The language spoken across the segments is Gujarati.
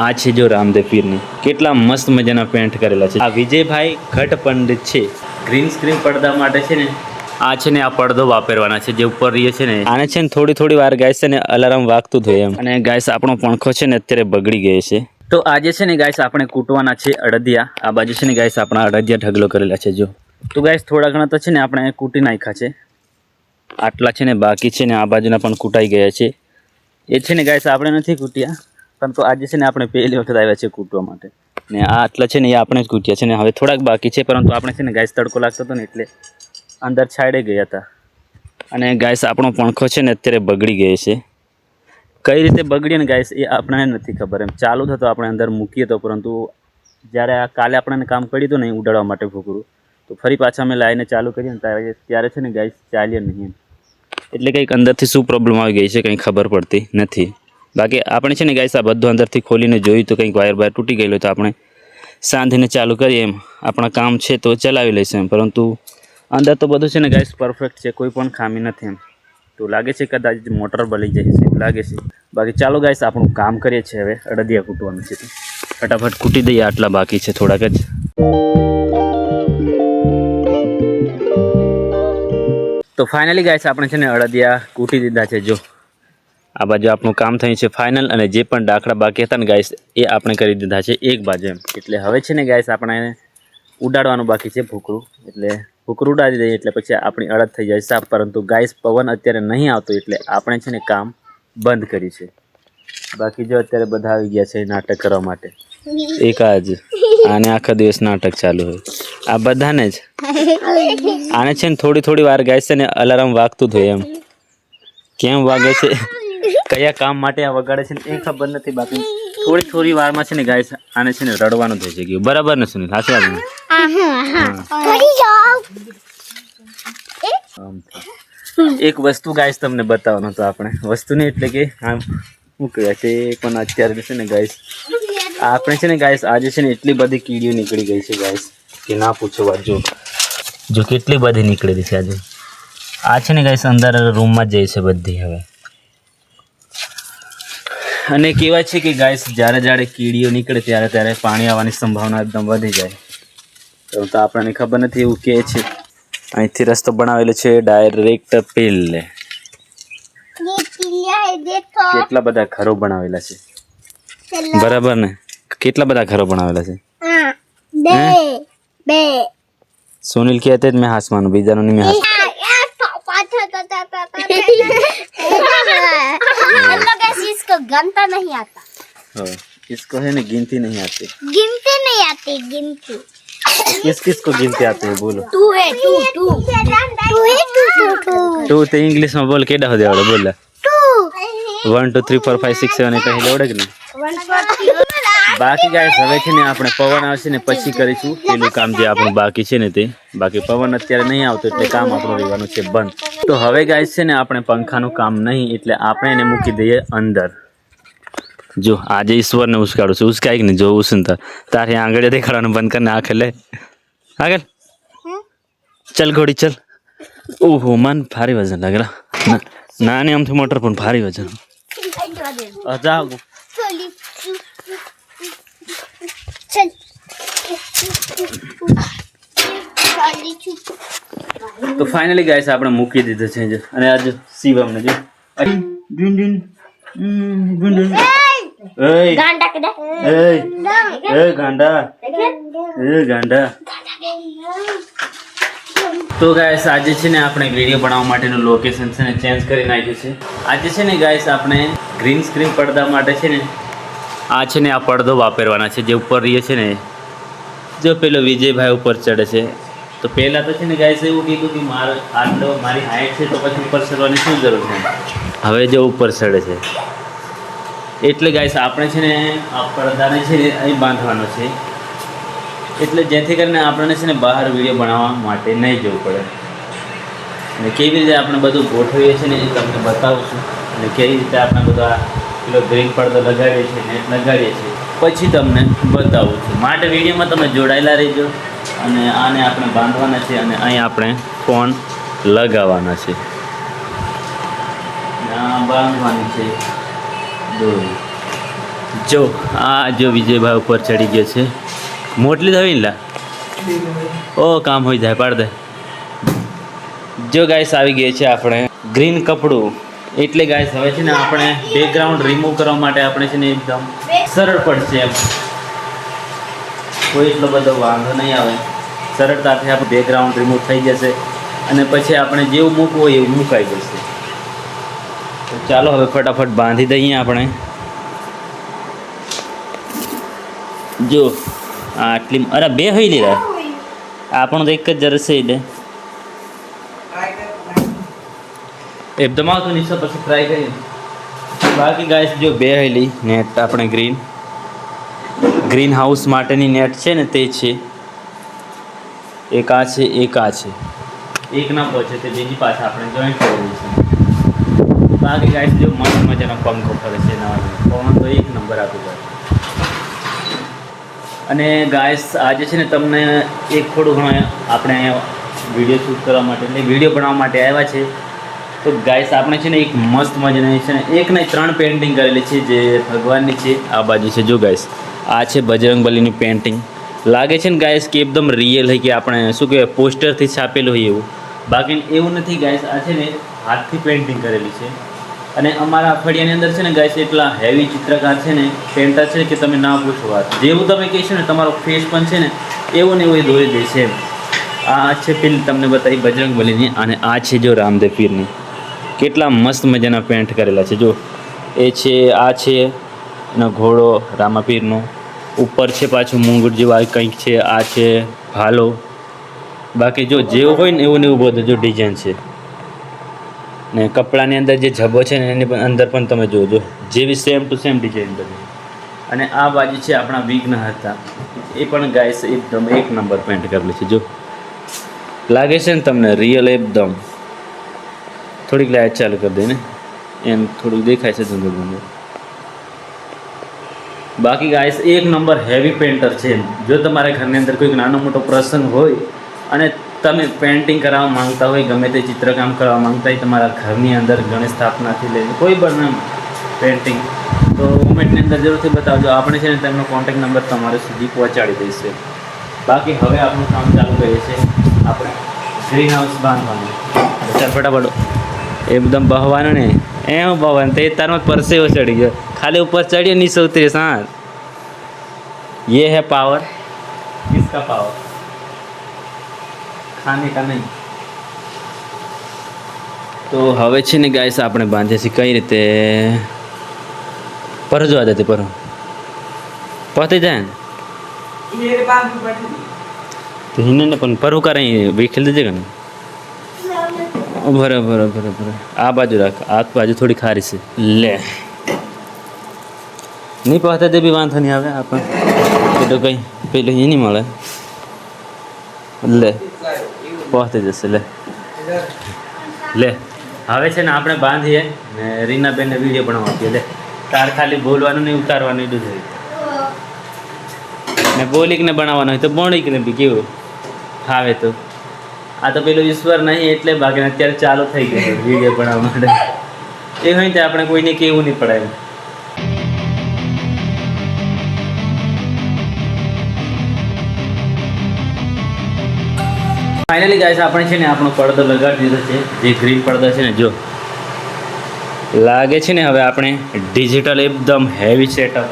આ છે જો રામદેવ પીરની કેટલા મસ્ત મજાના પેન્ટ કરેલા છે. આ વિજયભાઈ ઘટ પંડિત છે. ગ્રીન સ્ક્રીન પડદા માટે છે ને આ છે ને આ પડદો વાપરવાના છે જે ઉપર રહીએ છે ને આને છે ને થોડી વાર ગાઈસ છે ને અલાર્મ વાગતું થયું એમ. અને ગાઈસ આપણો પંખો છે ને અત્યારે બગડી ગયો છે. તો આજે છે ને ગાઈસ આપણે કૂટવાના છે અડદિયા. આ બાજુ છે ને ગાઈસ આપણા અડદિયા ઢગલો કરેલા છે જો. તો ગાઈસ થોડા ઘણા તો છે ને આપણે કૂટી નાખ્યા છે. આટલા છે ને બાકી છે ને આ બાજુના પણ કૂટાઈ ગયા છે. એ છે ને ગાઈસ આપણે નથી કૂટ્યા, પરંતુ આજે છે ને આપણે પહેલી વખત આવ્યા છે કૂટવા માટે. ને આ આટલા છે ને એ આપણે જ કૂટ્યા છે ને હવે થોડાક બાકી છે, પરંતુ આપણે છે ને ગાઈસ તડકો લાગતો હતો ને એટલે અંદર છાડે ગયા હતા. અને ગાઈસ આપણો પંખો છે ને અત્યારે બગડી ગયો છે. કઈ રીતે બગડ્યો ને ગાઈસ એ આપણને નથી ખબર. એમ ચાલુ થતો આપણે અંદર મૂકીએ તો, પરંતુ જ્યારે આ કાલે આપણને કામ કર્યું હતું ને ઉડાડવા માટે ભૂકરું, તો ફરી પાછા અમે લાવીને ચાલુ કરીએ ને ત્યારે છે ને ગાઈસ ચાલીએ નહીં. એટલે કંઈક અંદરથી શું પ્રોબ્લેમ આવી ગઈ છે કંઈ ખબર પડતી નથી. બાકી આપણે છે ને ગાઈસ આ બધું અંદરથી ખોલીને જોયું તો કંઈક વાયર તૂટી ગયેલો, તો આપણે સાંધીને ચાલુ કરીએ એમ આપણા કામ છે તો ચલાવી લઈશું એમ. પરંતુ અંદર તો બધું છે ને ગાઈસ પરફેક્ટ છે, કોઈ પણ ખામી નથી એમ. તો લાગે છે કદાચ મોટર બળી જાય છે લાગે છે. બાકી ચાલો ગાઈસ આપણું કામ કરીએ છીએ. હવે અડદિયા કૂટવાનું છે તો ફટાફટ કૂટી દઈએ. આટલા બાકી છે થોડાક જ. તો ફાઇનલી ગાઈસ આપણે છે ને અડદિયા કૂટી દીધા છે જો. આ બાજુ આપણું કામ થયું છે ફાઇનલ. અને જે પણ ડાખડા બાકી હતા ને ગાઈસ એ આપણે કરી દીધા છે એક બાજુ એમ. એટલે હવે છે ને ગાઈસ આપણે ઉડાડવાનું બાકી છે ભૂકરું. એટલે ભૂકરું ઉડાડી દઈએ એટલે પછી આપણી અડદ થઈ જાય સાફ. પરંતુ ગાઈસ પવન અત્યારે નહીં આવતો એટલે આપણે છે ને કામ બંધ કરી છે. બાકી જો અત્યારે બધા આવી ગયા છે નાટક કરવા માટે. એક જ આને આખા દિવસ નાટક ચાલુ હોય આ બધાને જ. આને છે ને થોડી વાર ગાઈસ છે ને અલાર્મ વાગતું થયું એમ. કેમ વાગે છે, કયા કામ માટે આ વગાડે છે ને એ ખબર નથી. બાકી થોડી વારમાં છે ને ગાઈસ આને છે ને રડવાનું થઈ જઈ ગયું. બરાબર ને સુનિલ? હાચી વાત ને? એક વસ્તુ ગાઈસ તમને બતાવવાનો તો આપણે વસ્તુ નહીં એટલે કે આમ શું કહેવાય છે પણ અત્યારે છે ને ગાઈસ આપણે છે ને ગાઈસ આજે છે ને એટલી બધી કીડીઓ નીકળી ગઈ છે ગાઈસ કે ના પૂછો વાત. જો કેટલી બધી નીકળેલી છે આજે. આ છે ને ગાઈસ અંદર રૂમમાં જ જાય છે બધી હવે. અને કહેવાય છે કે ગાઈસ જ્યારે કીડીઓ નીકળે ત્યારે પાણી આવવાની સંભાવના એકદમ વધી જાય. તો આપણને ખબર નથી એવું કહે છે. અહીંથી રસ્તો બનાવેલો છે ડાયરેક્ટ પેલે. કેટલા બધા ઘરો બનાવેલા છે બરાબર ને? કેટલા બધા ઘરો બનાવેલા છે? બે સુનિલ કહેते મેં આસમાન બીજાનો નહીં મેં इसको गनता नहीं आता. इसको है ना गिनती नहीं आती. गिनती नहीं आती गिनती. किस को गिनती आते हैं बोलो? टू है टू टू तो इंग्लिश में बोल के डाल दे आवड़े बोला. 1 2 3 4 5 6 7 8 આવડે કે નહીં? બાકી ગાઈસ હવે છે ને આપણે પવન આવશે ને પછી કરીશું પેલું કામ જે આપણું બાકી છે ને તે. બાકી પવન અત્યારે નહીં આવતો એટલે કામ આપણું રહેવાનું છે બંધ. તો હવે ગાઈસ છે ને આપણે પંખાનું કામ નહીં એટલે આપણે એને મૂકી દઈએ અંદર. જો આજે ઈશ્વરને ઉસકાડું છું. ઉસકાઈ ને જોવું છું ને તારે આંગળીએ દેખાડવાનું બંધ કરીને આંખે લે આગળ ચલ ઘોડી ચલ. ઓહો મન ભારી વજન લાગેલા. નાની આમથી મોટર પણ ભારી વજન. જાઓ તો ફાઇનલી ગાઈસ આપણે મૂકી દીધું છે. અને આજે શિવમને જો ગાંડા. તો ગાઈસ આજે છે ને આપણે વિડીયો બનાવવા માટેનું લોકેશન છે ને ચેન્જ કરી નાખ્યું છે. આજે છે ને ગાઈસ આપણે ગ્રીન સ્ક્રીન પડદા માટે છે ને આ છે ને આ પડદો વાપરવાના છે જે ઉપર રહીએ છે ને. જો પેલો વિજયભાઈ ઉપર ચડે છે. તો પહેલાં તો છે ને ગાઈસ એવું કીધું કે મારી હાઈટ છે તો પછી ઉપર ચડવાની શું જરૂર છે. હવે જો ઉપર ચડે છે એટલે ગાઈસ આપણે છે ને આ પડદાને છે ને અહીં બાંધવાનો છે. એટલે જેથી કરીને આપણને છે ને બહાર વિડીયો બનાવવા માટે નહીં જવું પડે. અને કેવી રીતે આપણે બધું ગોઠવીએ છીએ ને એ તમને બતાવું છું. અને કેવી રીતે આપણે બધા પેલો ગ્રીન પડદો લગાડીએ છીએ નેટ લગાડીએ છીએ પછી તમને બતાવું છું. માટે વિડીયોમાં તમે જોડાયેલા રહેજો. અને આને આપણે બાંધવાના છે અને અહીં આપણે ફોન લગાવવાના છે. બાંધવાની છે દોરી. જો આ જો વિજયભાઈ ઉપર ચડી ગયો છે મોટલી થવી લા ઓ કામ હોઈ જાય પાડ દે જો ગાઈસ આવી ગઈ છે આપણે ગ્રીન કપડું એટલે ગાઈસ હવે છે ને આપણે બેકગ્રાઉન્ડ રિમૂવ કરવા માટે આપણે છે ને એકદમ સરળ પડશે એમ કોઈ એટલો બધો વાંધો નહીં આવે સરળતાથી આપણું બેકગ્રાઉન્ડ રિમૂવ થઈ જશે અને પછી આપણે જેવું મૂકવું હોય એવું મુકાઈ જશે તો ચાલો હવે ફટાફટ બાંધી દઈએ આપણે જો આટલી અરે બે હોય લીધા આપણું તો એક જ જરશે એટલે એકદમ આવતું નીચે પછી ટ્રાય કરીએ બાકી ગાઈસ જો બે હેલી નેટ આપણે ગ્રીન હાઉસ માટેની નેટ છે ને તે છે એક આ છે એક આ છે એક ના પહોંચે તે બીજી પાછા આપણે જોઈન્ટ કરવી છે બાકી ગાઈસ જો મસ્ત મજાનો પંખો ફરે છે નવા પવન તો એક નંબર આપી દે અને ગાઈસ આજે છે ને તમને એક થોડું ઘણું આપણે અહીંયા વિડીયો શૂટ કરવા માટે એટલે વિડીયો બનાવવા માટે આવ્યા છે તો ગાઈસ આપણે છે ને એક મસ્ત મજાની છે ને એક નહીં 3 પેઇન્ટિંગ કરેલી છે જે ભગવાનની છે આ બાજુ છે જો ગાઈસ આ છે બજરંગબલીની પેઇન્ટિંગ લાગે છે ને ગાઈસ કે એકદમ રિયલ હોય કે આપણે શું કહેવાય પોસ્ટરથી છાપેલું હોય એવું બાકી એવું નથી ગાઈસ આ છે ને હાથથી પેઇન્ટિંગ કરેલી છે અને અમારા ફળિયાની અંદર છે ને ગાઈસ એટલા હેવી ચિત્રકાર છે ને પેઇન્ટર છે કે તમે ના પૂછો વાત જેવું તમે કહેશો ને તમારો ફેસ પણ છે ને એવું ને એવું એ દોરી દે છે આ છે પેલી તમને બતાવી બજરંગબલીની અને આ છે જો રામદેવ પીરની કેટલા મસ્ત મજાના પેન્ટ કરેલા છે જો એ છે આ છે એનો ઘોડો રામાપીરનો ઉપર છે પાછું મુંગુટ જેવું કંઈક છે આ છે ભાલો બાકી જો જેવું હોય ને એવું ને એવું બધું જો ડિઝાઇન છે ને કપડાની અંદર જે જબો છે ને એની અંદર પણ તમે જોજો જેવી સેમ ટુ સેમ ડિઝાઇન બધી અને આ બાજુ છે આપણા વિઘ્ન હતા એ પણ ગાઈસ એકદમ એક નંબર પેન્ટ કરેલી છે જો લાગે છે ને તમને રિયલ એકદમ થોડીક લાઈટ ચાલુ કરી દે ને એમ થોડુંક દેખાય છે ધૂંધળ ધૂંધળ બાકી ગાઈસ એક નંબર હેવી પેન્ટર છે જો તમારા ઘરની અંદર કોઈક નાનો મોટો પ્રસંગ હોય અને તમે પેઇન્ટિંગ કરાવવા માંગતા હોય ગમે તે ચિત્રકામ કરવા માંગતા હોય તમારા ઘરની અંદર ગણેશ સ્થાપનાથી લઈને કોઈ પણ પેઇન્ટિંગ તો કોમેન્ટની અંદર જરૂરથી બતાવજો આપણે છે ને તેમનો કોન્ટેક્ટ નંબર તમારે સુધી પહોંચાડી દઈશું બાકી હવે આપણું કામ ચાલુ કરીએ છીએ આપણે ગ્રીન હાઉસ બાંધવાનું ચાલ ફટાફટ એકદમ બહવાનું ને એમ બહવાનું તે તારમાં પરસેવો ચડી ગયો खाली ऊपर चढ़िए नीचे उतरिए साथ ये है पावर किसका पावर खाने का नहीं તો હવે છે ને ગાઈસ આપણે બાંધીએ છીએ કઈ રીતે પર જોવા દેતી પર પહોંચી જાય ને તો હિને ને પણ પર કરે વિખેલ દેજે કે બરાબર બરાબર આ બાજુ રાખ આ બાજુ થોડી ખારી છે લે નહીં પહોંચે તે બી વાંધો નહીં આવે આપણે એ તો કંઈ પેલું એ નહીં મળે લે પહોંચી જશે લે લે હવે છે ને આપણે બાંધીએ ને રીનાબેનને વિડીયો બનાવવા આપીએ લે તાર ખાલી બોલવાનું નહીં ઉતારવાનું એટલું જોઈએ ને બોલીને બનાવવાનું હોય તો બોલીને બી કેવું આવે તો આ તો પેલું ઈશ્વર નહીં એટલે બાકી અત્યારે ચાલુ થઈ ગયું વિડીયો બનાવવા માટે એ હોય તો આપણે કોઈને કેવું નહીં પડાય ફાઇનલી ગાઈસ આપણે છે ને આપણો પડદો લગાડી દીધો છે જે ગ્રીન પડદો છે ને જો લાગે છે ને હવે આપણે ડિજિટલ એકદમ હેવી સેટઅપ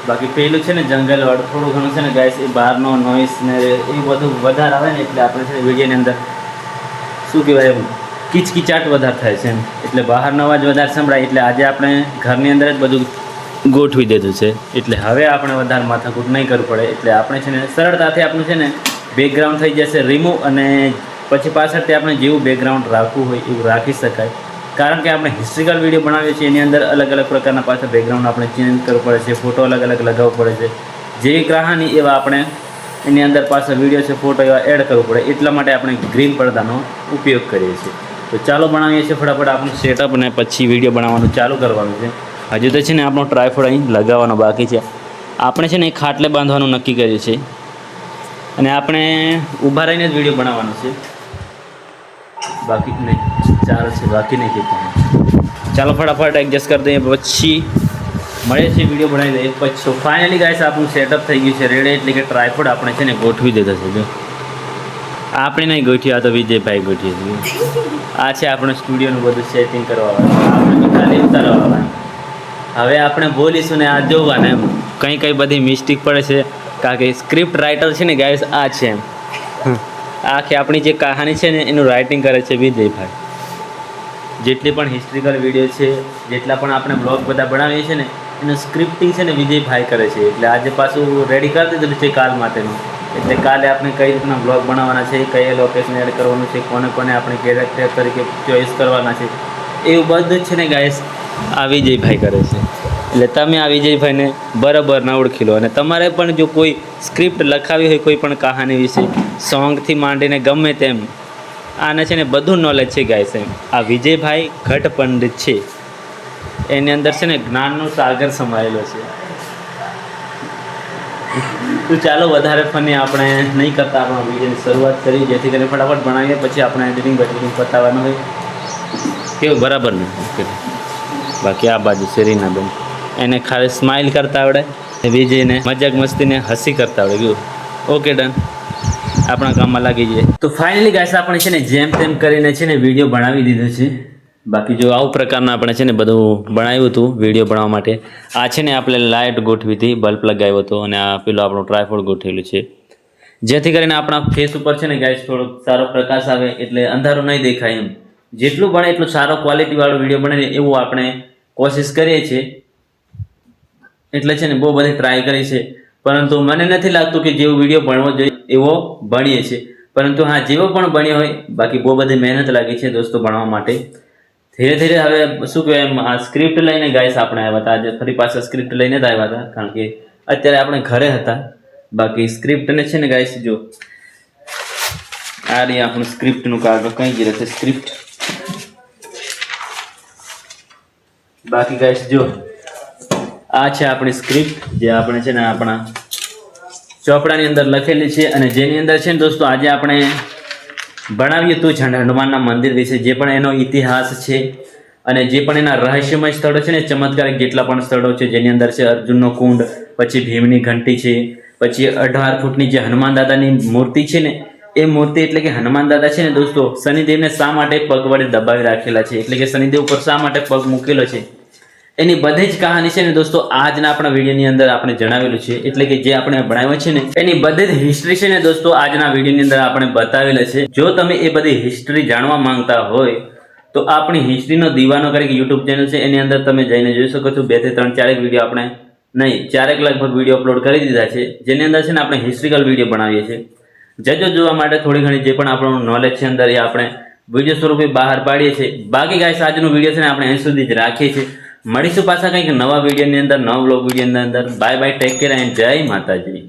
બાકી પેલું છે ને જંગલવાળું થોડું ઘણું છે ને ગાઈસ એ બહારનો નોઈસ ને એ બધું વધારે આવે ને એટલે આપણે છે ને વિડીયોની અંદર શું કહેવાય એમ કિચકિચાટ વધારે થાય છે એમ એટલે બહારનો અવાજ વધારે સંભળાય એટલે આજે આપણે ઘરની અંદર જ બધું ગોઠવી દીધું છે એટલે હવે આપણે વધારે માથાકૂટ નહીં કરવું પડે એટલે આપણે છે ને સરળતાથી આપણું છે ને બેકગ્રાઉન્ડ થઈ જશે રિમૂવ અને પછી પાછળથી આપણે જેવું બેકગ્રાઉન્ડ રાખવું હોય એવું રાખી શકાય કારણ કે આપણે હિસ્ટ્રિકલ વિડીયો બનાવીએ છીએ એની અંદર અલગ અલગ પ્રકારના પાછા બેકગ્રાઉન્ડ આપણે ચેન્જ કરવું પડે છે ફોટો અલગ અલગ લગાવવો પડે છે જેવી કહાની એવા આપણે એની અંદર પાછા વિડીયો છે ફોટો એવા એડ કરવું પડે એટલા માટે આપણે ગ્રીન પડદાનો ઉપયોગ કરીએ છીએ તો ચાલો બનાવીએ છીએ ફટાફટ આપણું સેટઅપ અને પછી વિડીયો બનાવવાનું ચાલુ કરવાનું છે હજુ તો છે ને આપણો ટ્રાયફોડ અહીં લગાવવાનો બાકી છે આપણે છે ને એક ખાટલે બાંધવાનું નક્કી કર્યું છે અને આપણે ઊભા રહીને જ વિડીયો બનાવવાનો છે બાકી નહીં ચાલ છે બાકી નહીં કહેતું ચાલો ફટાફટ એડજસ્ટ કરી દઈએ પછી મળે છે વિડીયો બનાવી દઈએ પછી ફાઇનલી ગાઈસ આપણું સેટઅપ થઈ ગયું છે રેડી, એટલે કે ટ્રાયપોડ આપણે છે ને ગોઠવી દીધો છે. જો આપણે નહીં ગોઠ્યું, આ તો વિજયભાઈ ગોઠવી છે. આ છે આપણે સ્ટુડિયોનું બધું સેટિંગ કરવાવાળું, આપણે તો ખાલી ઉતારવાવાળા. હવે આપણે બોલીશું ને આ જોવાને એમ કંઈ બધી મિસ્ટેક પડે છે, કારણ કે સ્ક્રિપ્ટ રાઇટર છે ને ગાઈસ આ છે એમ. આખી આપણી જે કહાની છે ને એનું રાઇટિંગ કરે છે વિજયભાઈ. જેટલી પણ હિસ્ટ્રિકલ વિડીયો છે, જેટલા પણ આપણે બ્લોગ બધા બનાવીએ છીએ ને એનું સ્ક્રિપ્ટિંગ છે ને વિજયભાઈ કરે છે. એટલે આજે પાછું રેડી કરી દીધું છે કાલ માટેનું. એટલે કાલે આપણે કઈ રીતના બ્લોગ બનાવવાના છે, કઈ લોકેશન એડ કરવાનું છે, કોને આપણે કેરેક્ટર તરીકે ચોઈસ કરવાના છે, એવું બધું જ છે ને ગાઈસ આ વિજયભાઈ કરે છે. એટલે તમે આ વિજયભાઈને બરાબર ના ઓળખી લો. અને તમારે પણ જો કોઈ સ્ક્રિપ્ટ લખાવી હોય કોઈ પણ કહાની વિશે, સોંગથી માંડીને ગમે તેમ, આને છે ને બધું નોલેજ છે ગાઈસ એમ. આ વિજયભાઈ ઘટ પંડિત છે, એની અંદર છે ને જ્ઞાનનો સાગર સમાયેલો છે. તો ચાલો વધારે ફની આપણે નહીં કરતા આપણા વિડીયોની શરૂઆત કરી, જેથી કરીને ફટાફટ બનાવીએ, પછી આપણે એડિટિંગ પતાવવાનું હોય. કેવું બરાબર ને? ઓકે. બાકી આ બાજુ શેરીના બેન, એને ખાલી સ્માઇલ કરતા આવડે, વિજયને મજાક મસ્તીને હસી કરતા આવડે. કેવું? ઓકે ડન, આપણા કામમાં લાગી જાય. તો ફાઇનલી ગાઈસ આપણે છે ને જેમ તેમ કરીને છે ને વિડીયો બનાવી દીધો છે. બાકી જો આવું પ્રકારના આપણે છે ને બધું બનાવ્યું હતું વિડીયો બનાવવા માટે. આ છે ને આપણે લાઇટ ગોઠવી હતી, બલ્બ લગાવ્યો હતો, અને આ પેલો આપણું ટ્રાયપોડ ગોઠવેલું છે, જેથી કરીને આપણા ફેસ ઉપર છે ને ગાઈસ થોડો સારો પ્રકાશ આવે, એટલે અંધારું નહીં દેખાય એમ. જેટલું બને એટલું સારો ક્વોલિટીવાળો વિડીયો બને એવું આપણે કોશિશ કરીએ છીએ. એટલે છે ને બહુ બધી ટ્રાય કરી છે, પરંતુ મને નથી લાગતું કે જેવો વિડીયો બનવો જોઈએ એવો બનીએ છીએ. પરંતુ હા, જેવો પણ બન્યો હોય, બાકી બહુ બધી મહેનત લાગી છે દોસ્તો ભણવા માટે. ધીરે ધીરે હવે શું કહેવાય એમ, આ સ્ક્રિપ્ટ લઈને ગાઈસ આપણે આવ્યા હતા. આજે ફરી પાછા સ્ક્રિપ્ટ લઈને જ આવ્યા હતા, કારણ કે અત્યારે આપણે ઘરે હતા. બાકી સ્ક્રિપ્ટને છે ને ગાઈસ જો આ રહી આપણું સ્ક્રિપ્ટનું કાગળ, કઈ જ રહેશે સ્ક્રિપ્ટ. બાકી ગાઈસ જો આ છે આપણી સ્ક્રિપ્ટ, જે આપણે છે ને આપણા ચોપડાની અંદર લખેલી છે, અને જેની અંદર છે ને દોસ્તો આજે આપણે ભણાવ્યું હતું હનુમાનના મંદિર વિશે, જે પણ એનો ઇતિહાસ છે, અને જે પણ એના રહસ્યમય સ્થળો છે ને, ચમત્કારિક જેટલા પણ સ્થળો છે, જેની અંદર છે અર્જુનનો કુંડ, પછી ભીમની ઘંટી છે, પછી 18 ફૂટની જે હનુમાન દાદાની મૂર્તિ છે ને, એ મૂર્તિ એટલે કે હનુમાન દાદા છે ને દોસ્તો શનિદેવને શા માટે પગ વડે દબાવી રાખેલા છે, એટલે કે શનિદેવ ઉપર શા માટે પગ મૂકેલો છે, એની બધી જ કહાની છે ને દોસ્તો આજના આપણા વિડીયોની અંદર આપણે જણાવેલું છે. એટલે કે જે આપણે ભણાવ્યું છે ને એની બધી જ હિસ્ટ્રી છે ને દોસ્તો આજના વિડીયોની અંદર આપણે બતાવેલા છે. જો તમે એ બધી હિસ્ટ્રી જાણવા માંગતા હોય તો આપણી હિસ્ટ્રીનો દીવાનો કરીને યુટ્યુબ ચેનલ છે, એની અંદર તમે જઈને જોઈ શકો છો. 2 થી 3 4 વિડીયો આપણે નહીં 4 લગભગ વિડીયો અપલોડ કરી દીધા છે, જેની અંદર છે ને આપણે હિસ્ટ્રિકલ વિડીયો બનાવીએ છીએ. જજો જોવા માટે થોડી ઘણી જે પણ આપણું નોલેજ છે અંદર એ આપણે વિડીયો સ્વરૂપે બહાર પાડીએ છીએ. બાકી ગાઈસ આજનો વિડીયો છે ને આપણે અહીં સુધી જ રાખીએ છીએ. મળીશું પાછા કંઈક નવા વિડીયોની અંદર, નવા બ્લોગ વિડીયોની અંદર. Bye bye, take care and જય માતાજી.